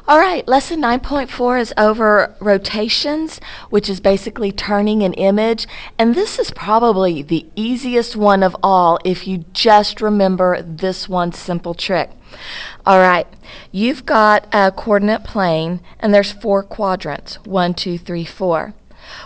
All right, lesson 9.4 is over rotations, which is basically turning an image. And this is probably the easiest one of all if you just remember this one simple trick. All right, you've got a coordinate plane, and there's 4 quadrants, 1, 2, 3, 4.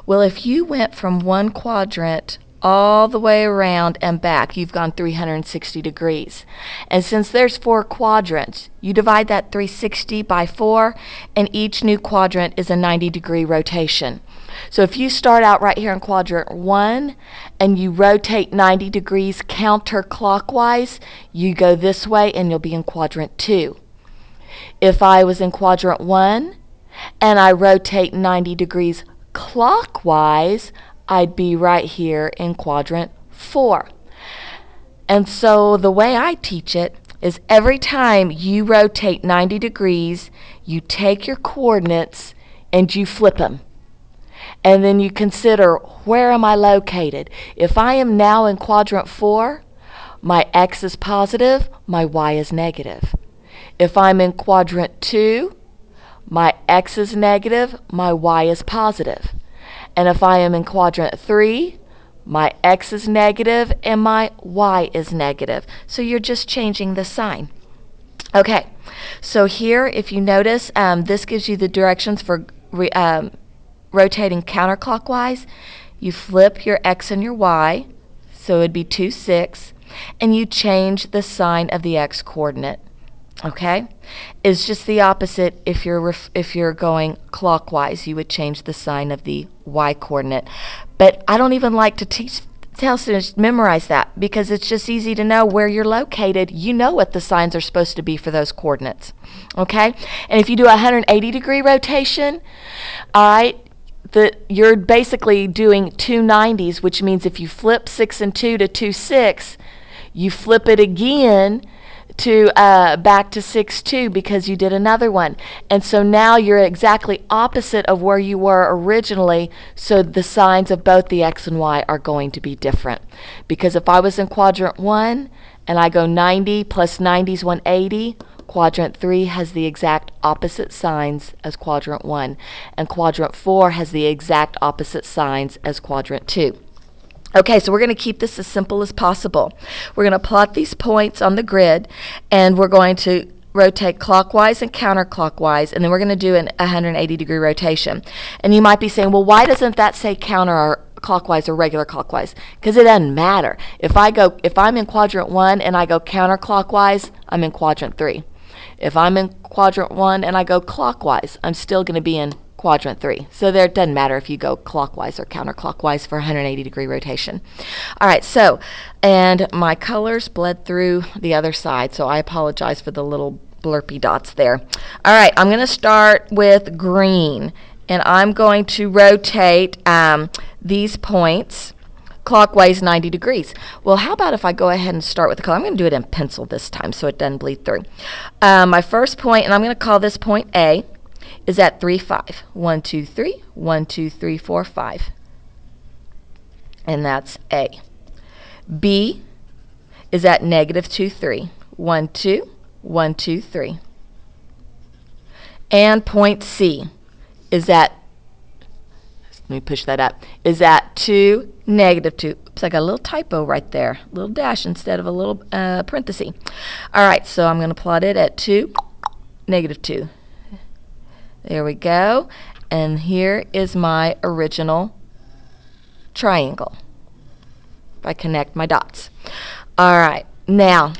Well, if you went from one quadrant all the way around and back, you've gone 360 degrees. And since there's 4 quadrants, you divide that 360 by 4, and each new quadrant is a 90-degree rotation. So if you start out right here in quadrant 1 and you rotate 90 degrees counterclockwise, you go this way and you'll be in quadrant 2. If I was in quadrant 1 and I rotate 90 degrees clockwise, I'd be right here in quadrant 4. And so the way I teach it is every time you rotate 90 degrees, you take your coordinates and you flip them. And then you consider, where am I located? If I am now in quadrant 4, my x is positive, my y is negative. If I'm in quadrant 2, my x is negative, my y is positive. And if I am in quadrant 3, my x is negative and my y is negative. So you're just changing the sign. Okay, so here, if you notice, this gives you the directions for rotating counterclockwise. You flip your x and your y, so it'd be 2, 6, and you change the sign of the x coordinate. Okay, it's just the opposite. If you're going clockwise, you would change the sign of the y coordinate. But I don't even like to tell students to memorize that, because it's just easy to know where you're located. You know what the signs are supposed to be for those coordinates. Okay, and if you do a 180-degree rotation, all right, you're basically doing 2 90s, which means if you flip 6 and 2 to 2, 6, you flip it again to back to 6, 2, because you did another one. And so now you're exactly opposite of where you were originally, so the signs of both the x and y are going to be different. Because if I was in quadrant 1 and I go 90 plus 90 is 180, quadrant 3 has the exact opposite signs as quadrant 1, and quadrant 4 has the exact opposite signs as quadrant 2. Okay, so we're going to keep this as simple as possible. We're going to plot these points on the grid, and we're going to rotate clockwise and counterclockwise, and then we're going to do an 180-degree rotation. And you might be saying, well, why doesn't that say counterclockwise or regular clockwise? Because it doesn't matter. If I'm in quadrant 1 and I go counterclockwise, I'm in quadrant 3. If I'm in quadrant 1 and I go clockwise, I'm still going to be in quadrant 3. So there, it doesn't matter if you go clockwise or counterclockwise for a 180-degree rotation. All right, so, and my colors bled through the other side, so I apologize for the little blurpy dots there. All right, I'm going to start with green, and I'm going to rotate these points clockwise 90 degrees. Well, how about if I go ahead and start with the color? I'm going to do it in pencil this time so it doesn't bleed through. My first point, and I'm going to call this point A, is at 3, 5. 1, 2, 3, 1, 2, 3, 4, 5. And that's A. B is at negative 2, 3. 1, 2, 1, 2, 3. And point C is at, let me push that up, is at 2, negative 2. Oops, I got a little typo right there. A little dash instead of a little parenthesis. All right, so I'm going to plot it at 2, negative 2. There we go. And here is my original triangle. If I connect my dots. All right. Now,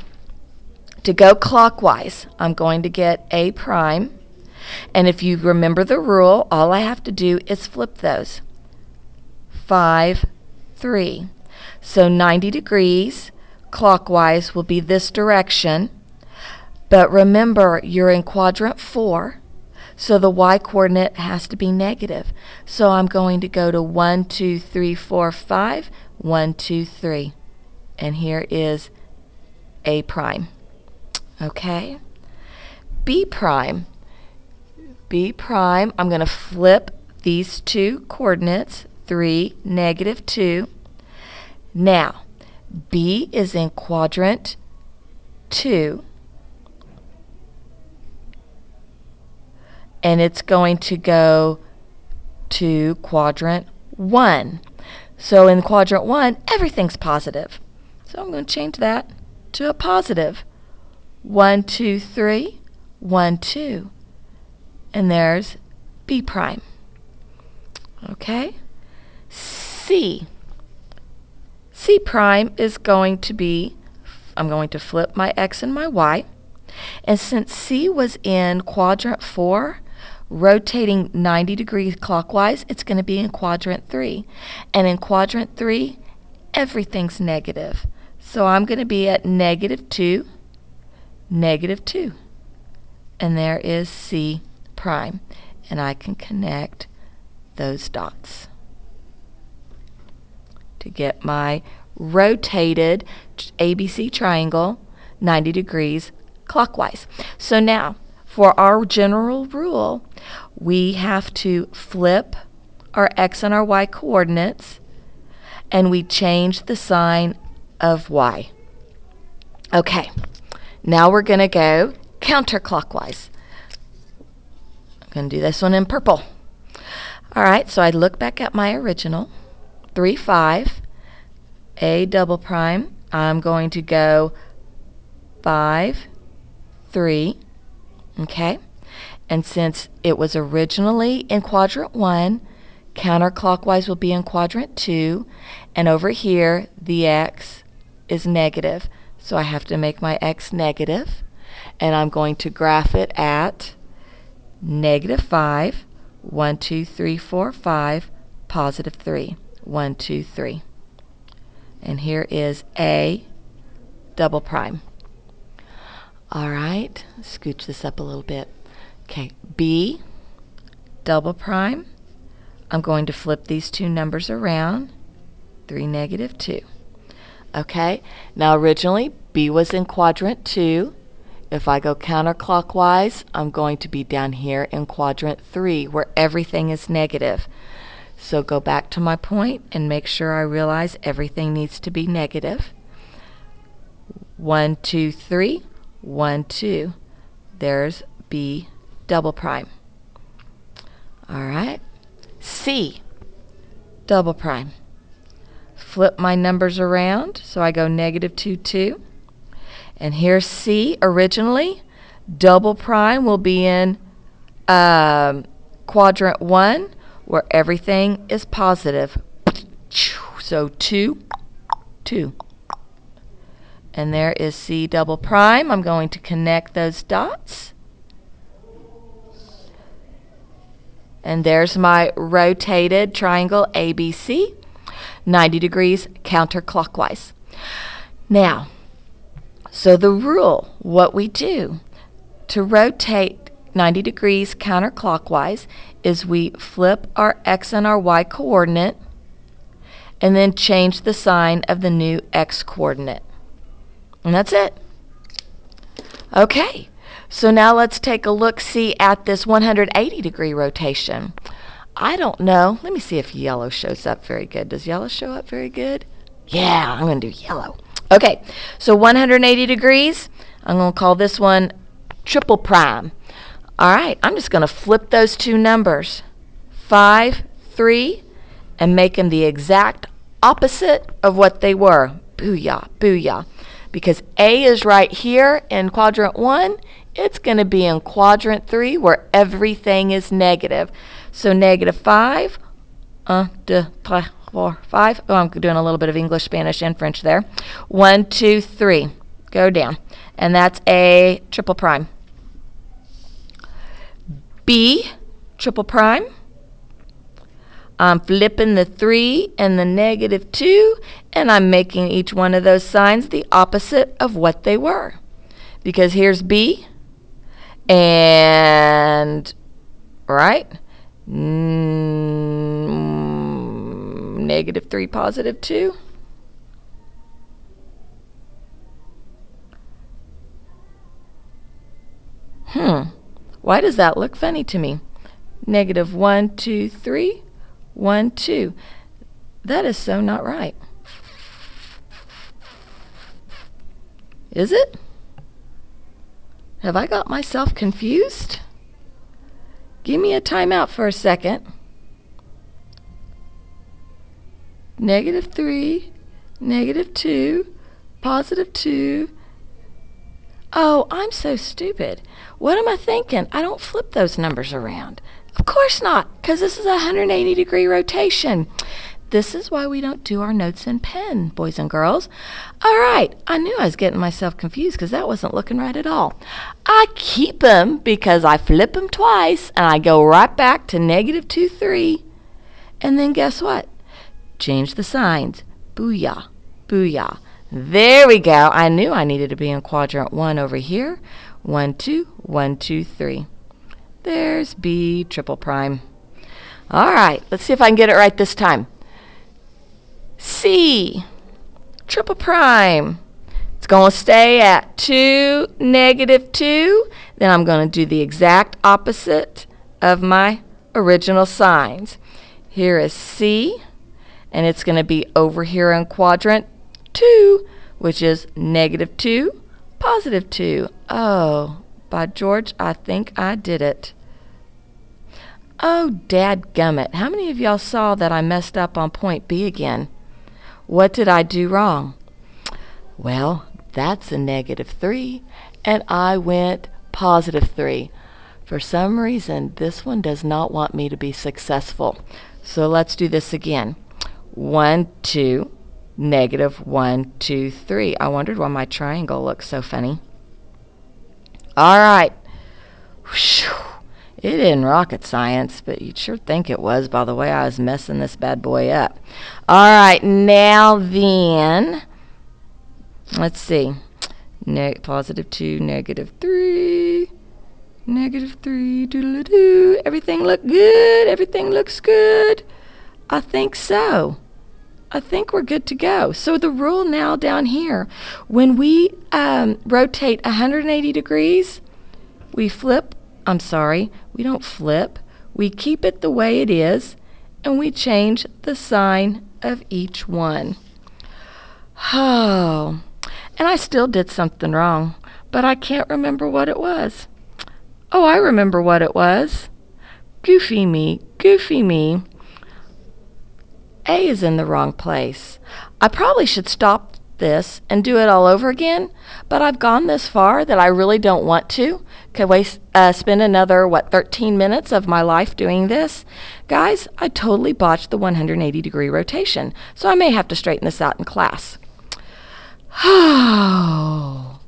to go clockwise, I'm going to get A prime. And if you remember the rule, all I have to do is flip those. 5, 3. So 90 degrees clockwise will be this direction. But remember, you're in quadrant 4. So the y-coordinate has to be negative. So I'm going to go to 1, 2, 3, 4, 5, 1, 2, 3. And here is A prime. Okay? B prime. B prime, I'm going to flip these 2 coordinates, 3, negative 2. Now, B is in quadrant 2. and it's going to go to quadrant 1. So in quadrant 1, everything's positive. So I'm going to change that to a positive. 1, 2, 3, 1, 2. And there's B prime. Okay? C. C prime is going to be, I'm going to flip my X and my Y. And since C was in quadrant 4, rotating 90 degrees clockwise, it's going to be in quadrant 3. And in quadrant 3, everything's negative. So I'm going to be at negative 2, negative 2. And there is C prime. And I can connect those dots to get my rotated ABC triangle 90 degrees clockwise. So now, for our general rule, we have to flip our X and our Y coordinates, and we change the sign of Y. Okay, now we're going to go counterclockwise. I'm going to do this one in purple. All right, so I look back at my original, 3, 5, A double prime. I'm going to go 5, 3, okay? And since it was originally in quadrant 1, counterclockwise will be in quadrant 2, and over here the X is negative. So I have to make my X negative, and I'm going to graph it at negative 5, 1, 2, 3, 4, 5, positive 3, 1, 2, 3. And here is A double prime. All right, scooch this up a little bit. Okay, B double prime. I'm going to flip these two numbers around, 3, negative 2. Okay, now originally B was in quadrant 2. If I go counterclockwise, I'm going to be down here in quadrant 3 where everything is negative. So go back to my point and make sure I realize everything needs to be negative. 1, 2, 3, 1, 2. There's B double prime. All right, C double prime. Flip my numbers around so I go negative 2, 2. And here's C originally. Double prime will be in quadrant 1 where everything is positive. So 2, 2. And there is C double prime. I'm going to connect those dots. And there's my rotated triangle ABC, 90 degrees counterclockwise. Now, so the rule, what we do to rotate 90 degrees counterclockwise is we flip our X and our Y coordinate and then change the sign of the new X coordinate. And that's it. Okay, so now let's take a look-see at this 180 degree rotation. I don't know. Let me see if yellow shows up very good. Does yellow show up very good? Yeah, I'm going to do yellow. Okay, so 180 degrees. I'm going to call this one triple prime. All right, I'm just going to flip those two numbers, 5, 3, and make them the exact opposite of what they were. Booyah, booyah. Because A is right here in quadrant 1, it's going to be in quadrant 3 where everything is negative. So negative 5, 1, 2, 3, 4, 5. Oh, I'm doing a little bit of English, Spanish, and French there. 1, 2, 3. Go down. And that's A triple prime. B triple prime. I'm flipping the 3 and the negative 2, and I'm making each one of those signs the opposite of what they were. Because here's B, and, right, negative 3, positive 2. Why does that look funny to me? Negative 1, 2, 3. 1, 2. That is so not right. Is it? Have I got myself confused? Give me a timeout for a second. -3, -2, +2. Oh, I'm so stupid. What am I thinking? I don't flip those numbers around. Of course not, because this is a 180-degree rotation. This is why we don't do our notes in pen, boys and girls. All right, I knew I was getting myself confused because that wasn't looking right at all. I keep them because I flip them twice, and I go right back to -2, 3. And then guess what? Change the signs. Booyah, booyah. There we go. I knew I needed to be in quadrant 1 over here. 1, 2, 1, 2, 3. There's B triple prime. All right, let's see if I can get it right this time. C triple prime. It's going to stay at 2, -2. Then I'm going to do the exact opposite of my original signs. Here is C, and it's going to be over here in quadrant 2, which is -2, +2. Oh, by George, I think I did it. Oh, dadgummit. How many of y'all saw that I messed up on point B again? What did I do wrong? Well, that's a -3, and I went +3. For some reason, this one does not want me to be successful. So let's do this again. 1, 2, -1, 2, 3. I wondered why my triangle looks so funny. All right. Whew. It isn't rocket science, but you'd sure think it was by the way I was messing this bad boy up. All right, now then, let's see. +2, -3, -3, doodle-doo. Everything look good? Everything looks good? I think so. I think we're good to go. So the rule now down here, when we rotate 180 degrees, we we don't flip. We keep it the way it is, and we change the sign of each one. Oh, and I still did something wrong, but I can't remember what it was. Oh, I remember what it was. Goofy me, goofy me. A is in the wrong place. I probably should stop this and do it all over again, but I've gone this far that I really don't want to. Could spend another, 13 minutes of my life doing this? Guys, I totally botched the 180-degree rotation, so I may have to straighten this out in class. Oh.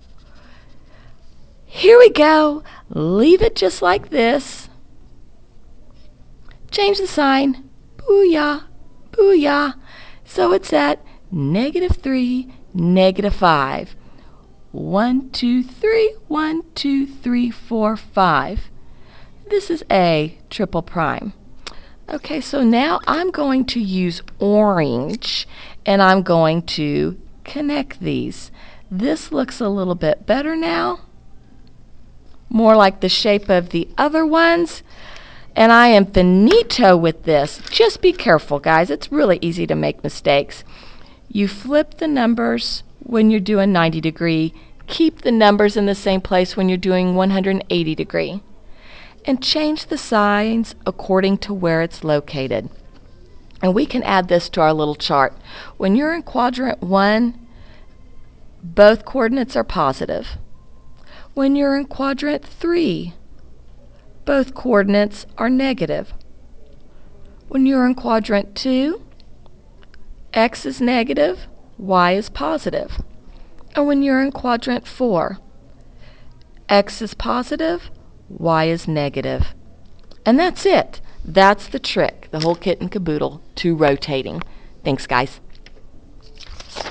Here we go. Leave it just like this. Change the sign. Booyah, booyah. So it's at -3, -5. 1, 2, 3, 1, 2, 3, 4, 5. This is A triple prime. Okay, so now I'm going to use orange, and I'm going to connect these. This looks a little bit better now, more like the shape of the other ones. And I am finito with this. Just be careful, guys. It's really easy to make mistakes. You flip the numbers when you're doing 90 degree. Keep the numbers in the same place when you're doing 180 degree. And change the signs according to where it's located. And we can add this to our little chart. When you're in quadrant 1, both coordinates are positive. When you're in quadrant 3, both coordinates are negative. When you're in quadrant 2, x is negative, y is positive. And when you're in quadrant 4, x is positive, y is negative. And that's it. That's the trick, the whole kit and caboodle to rotating. Thanks, guys.